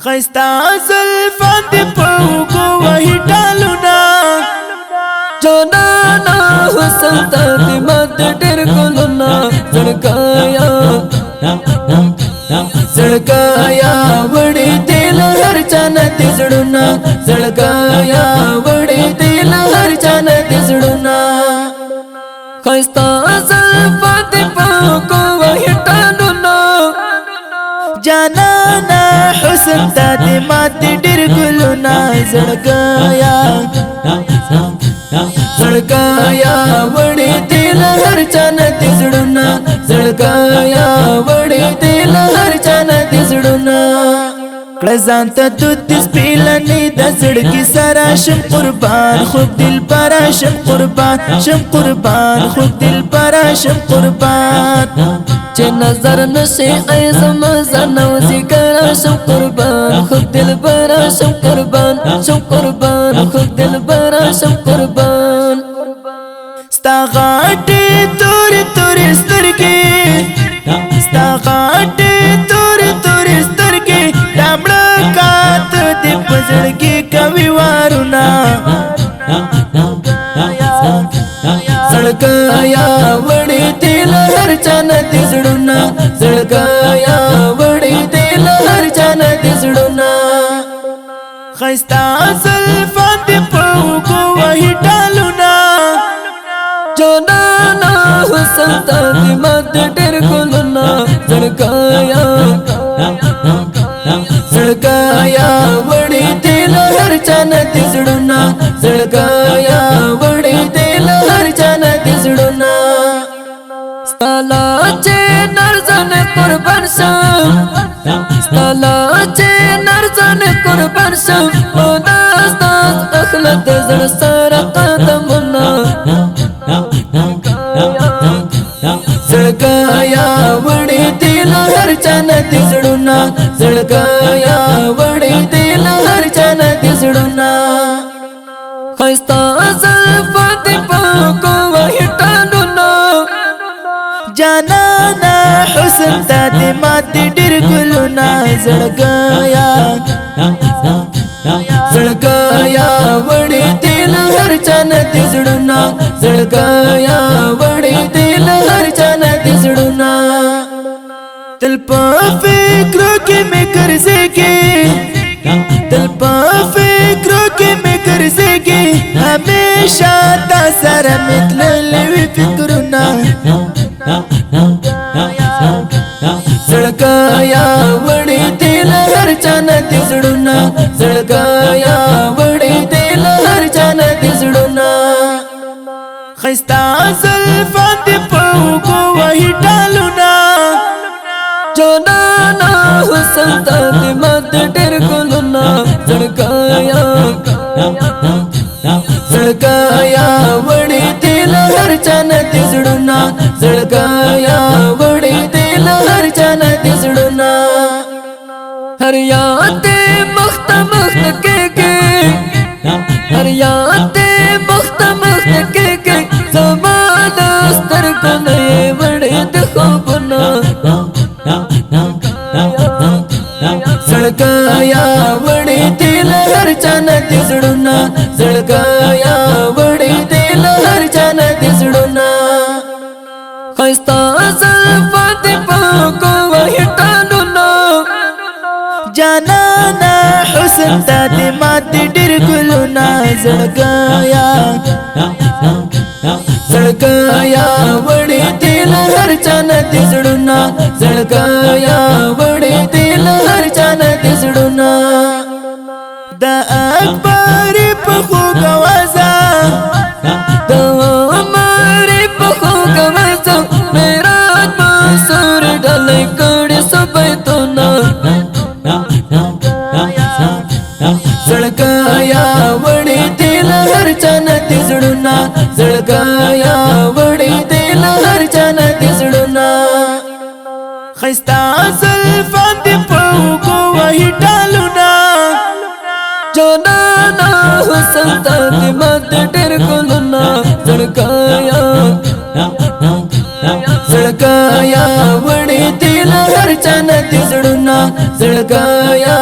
خستا زلفان دی پوکو وحی ٹالونا جانانا حسن تا دی مات ڈر گلونا زڑکایا وڑی دل ہر چانا دی زڑونا زڑکایا وڑی دل ہر چانا دی زڑونا خستا زلفان دی پوکو وحی ٹالونا جانانا حسن تا دی مات ڈر گلونا زڑکایا وڑی دل ہر چانا دی زڑونا زڑکایا وڑی دل ہر چانا دی زڑونا کلزان تا دود دیس پیلانی دا زڑکی سارا شم قربان خود دل پارا شم قربان خود دل پارا شم قربان چه نظر نشی ایزم زنوزی کرا شم قربان خود دل پارا شم قربان خود دل پارا شم قربان ستا غاٹی توری توری سترگی ستا غاٹی توری توری سترگی دامڑا کات دی پزڑگی کوي وارونا زڑکایا وڑی دل ہر چانا دی زڑونا زڑکایا وڑی دل ہر چانا دی زڑونا خستا زلفان دی پوکو وحی ٹالونا جانانا حسن تا دی مات ڈر گلونا زڑکایا وڑی دل ہر چانا دی زڑونا زڑکایا وڑی دل ہر چانا دی زڑونا ستالا چه نرزن قربان شم ستالا چه نرزن قربان شم او داس داس اخلت زر سر قدمنا زڑکایا وڑی دل ہر چانا دی زڑونا زڑکایا وڑی دل ہر چانا دی زڑونا خستا زلفان دی پوکو وحی ٹالونا جانانا حسن تا دی مات ڈر گلونا زڑکایا وڑی دل ہر چانا دی زڑونا زڑکایا وڑی دل ہر چانا دی زڑونا دل پا فکروں کے میں کرزے گے دل پا فکروں کے میں کرزے گے ہمیشہ تا سارا متللوی فکرنا زڑکایا وڑی دل ہر چانا دی زڑونا زڑکایا وڑی دل ہر چانا دی زڑونا خستا زلفان دی پوکو وحی ٹالونا جانانا حسن تا دی مات ڈر گلونا زڑکایا وڑی دل ہر چانا دی زڑونا زڑکایا وڑی دل ہر چانا دی زڑونا ہر یاد مخت مخت کے ہر یاد مخت مخت کے زمان استر کو نئے وڑی دخوبنا زڑکایا وڑی دل ہر چانا دی زڑونا زڑکایا وڑی دل ہر چانا دی زڑونا خستا زلفان دی پوکو وحی ٹالونا جانانا حسن تا دی مات ڈر گلونا زڑکایا وڑی دل ہر چانا دی زڑونا زڑکایا وڑی دل ہر چانا دی زڑونا دا اکبر پخو گوازا دا عمر پخو گوازا میرات مسور ڈالی کڑی سبیتونا زڑکایا وڑی دل ہر چانا دی زڑونا زڑکایا وڑی دل ہر چانا دی زڑونا خستا زلفان دی پوکو وحی ٹالونا جانانا حسن تا دی مات ڈر گلونا زڑکایا وڑی دل ہر چانا دی زڑونا زڑکایا